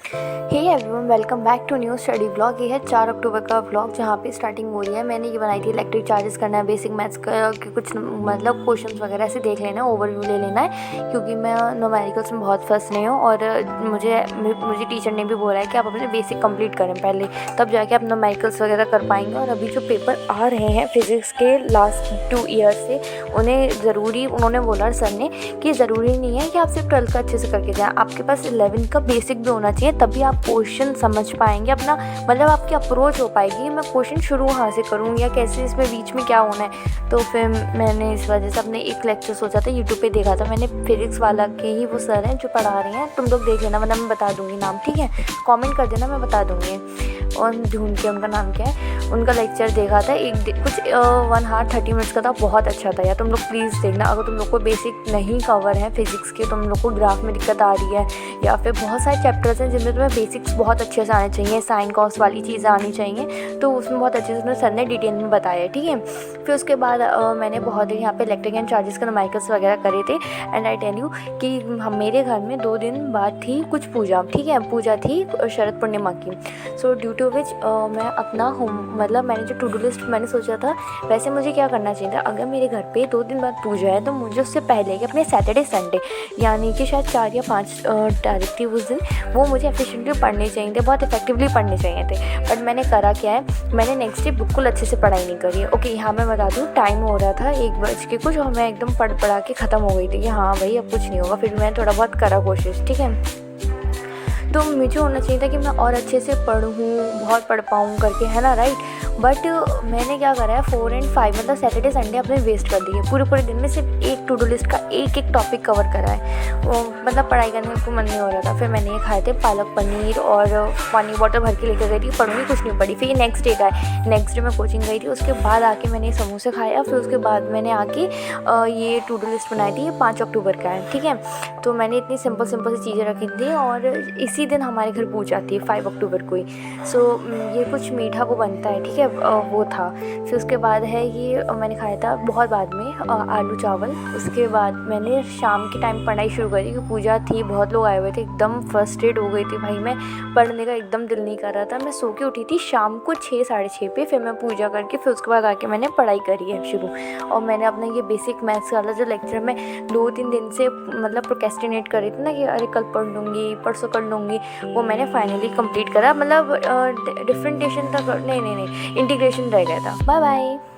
Hey everyone, welcome back to new study blog. ये है 4 अक्टूबर का ब्लॉग जहाँ पे स्टार्टिंग हो रही है। मैंने ये बनाई थी इलेक्ट्रिक चार्जेस करना है, बेसिक मैथ्स के कुछ मतलब क्वेश्चंस वगैरह ऐसे देख लेना है, ओवरव्यू ले लेना है, क्योंकि मैं न्यूमेरिकल्स में बहुत फंस नहीं हूँ। और मुझे टीचर ने भी बोला है कि आप अपने बेसिक कंप्लीट करें पहले, तब जाके आप न्यूमेरिकल्स वगैरह कर पाएंगे। और अभी जो पेपर आ रहे हैं फिज़िक्स के लास्ट 2 ईयर से, उन्होंने बोला सर ने कि ज़रूरी नहीं है कि आप सिर्फ 12th का अच्छे से करके जाएँ, आपके पास 11th का बेसिक भी होना चाहिए, तभी आप क्वेश्चन समझ पाएंगे। अपना मतलब आपकी अप्रोच हो पाएगी, मैं क्वेश्चन शुरू कहाँ से करूँ या कैसे इसमें बीच में क्या होना है। तो फिर मैंने इस वजह से अपने एक लेक्चर सोचा था, यूट्यूब पे देखा था मैंने, फिजिक्स वाला के ही वो सर हैं जो पढ़ा रहे हैं। तुम लोग देख लेना, वरना मैं बता दूँगी नाम, ठीक है? कमेंट कर देना, मैं बता दूँगी और ढूंढ के उनका नाम क्या है। उनका लेक्चर देखा था, कुछ 1 आवर 30 मिनट्स का था, बहुत अच्छा था यार। तुम लोग प्लीज़ देखना। अगर तुम लोग को बेसिक नहीं कवर है फिजिक्स के, तुम लोग को ग्राफ में दिक्कत आ रही है, या फिर बहुत सारे चैप्टर्स हैं जिनमें तुम्हें बेसिक्स बहुत अच्छे से आने चाहिए, साइन कॉस वाली चीज़ें आनी चाहिए, तो उसमें बहुत अच्छे से सर ने डिटेल में बताया, ठीक है? फिर उसके बाद मैंने बहुत देर यहाँ पे इलेक्ट्रिक एंड चार्जेस के न्यूमेरिकल्स वगैरह करे थे। एंड आई टेल यू कि मेरे घर में 2 दिन बाद थी कुछ पूजा, ठीक है? पूजा थी शरद पूर्णिमा की। सो ड्यू टू विच मैं अपना मतलब मैंने जो टू डू लिस्ट मैंने सोचा था, वैसे मुझे क्या करना चाहिए था। अगर मेरे घर पे 2 दिन बाद पूजा है, तो मुझे उससे पहले कि अपने सैटरडे संडे, यानी कि शायद 4 या 5 तारीख थी उस दिन, वो मुझे एफिशिएंटली पढ़ने चाहिए थे, बहुत इफेक्टिवली पढ़ने चाहिए थे। बट मैंने करा क्या है, मैंने नेक्स्ट डे बिल्कुल अच्छे से पढ़ाई नहीं करी है। ओके, यहाँ मैं बता दूँ, टाइम हो रहा था 1 बज के कुछ, और मैं एकदम पढ़ा के ख़त्म हो गई थी कि हाँ भाई अब कुछ नहीं होगा। फिर मैंने थोड़ा बहुत करा कोशिश, ठीक है? तो मुझे होना चाहिए था कि मैं और अच्छे से पढ़ूँ, बहुत पढ़ पाऊँ करके, है ना, राइट? बट मैंने क्या करा है, 4 और 5 मतलब सैटरडे संडे अपने वेस्ट कर दिए। पूरे दिन में सिर्फ एक टू डू लिस्ट का एक टॉपिक कवर करा है। मतलब पढ़ाई करने को मन नहीं हो रहा था। फिर मैंने ये खाए थे पालक पनीर, और पानी बॉटल भर के लेकर गई थी, पढ़ूँगी कुछ नहीं पढ़ी। फिर ये नेक्स्ट डे का है, नेक्स्ट डे मैं कोचिंग गई थी, उसके बाद आके मैंने समोसे खाया। फिर उसके बाद मैंने आके ये टू डू लिस्ट बनाई थी, ये 5 अक्टूबर का है, ठीक है? तो मैंने इतनी सिंपल सी चीज़ें रखी थी, और इसी दिन हमारे घर पूजा थी 5 अक्टूबर को ही। सो ये कुछ मीठा वो बनता है, ठीक है? वो था। फिर उसके बाद है ये मैंने खाया था बहुत बाद में आलू चावल। उसके बाद मैंने शाम के टाइम पढ़ाई शुरू करी, क्योंकि पूजा थी, बहुत लोग आए हुए थे, एकदम फ्रस्ट्रेट हो गई थी भाई मैं, पढ़ने का एकदम दिल नहीं कर रहा था। मैं सो के उठी थी शाम को 6 साढ़े 6 पे। फिर मैं पूजा करके फिर उसके बाद आके मैंने पढ़ाई करी है शुरू। और मैंने अपना ये बेसिक मैथ्स वाला जो लेक्चर मैं 2-3 दिन से मतलब प्रोक्रेस्टिनेट कर रही थी ना, कि अरे कल पढ़ लूँगी, परसों कर लूँगी, वो मैंने फाइनली कंप्लीट करा। मतलब डिफरेंटेशन तक नहीं इंटीग्रेशन रह गया था। Bye bye.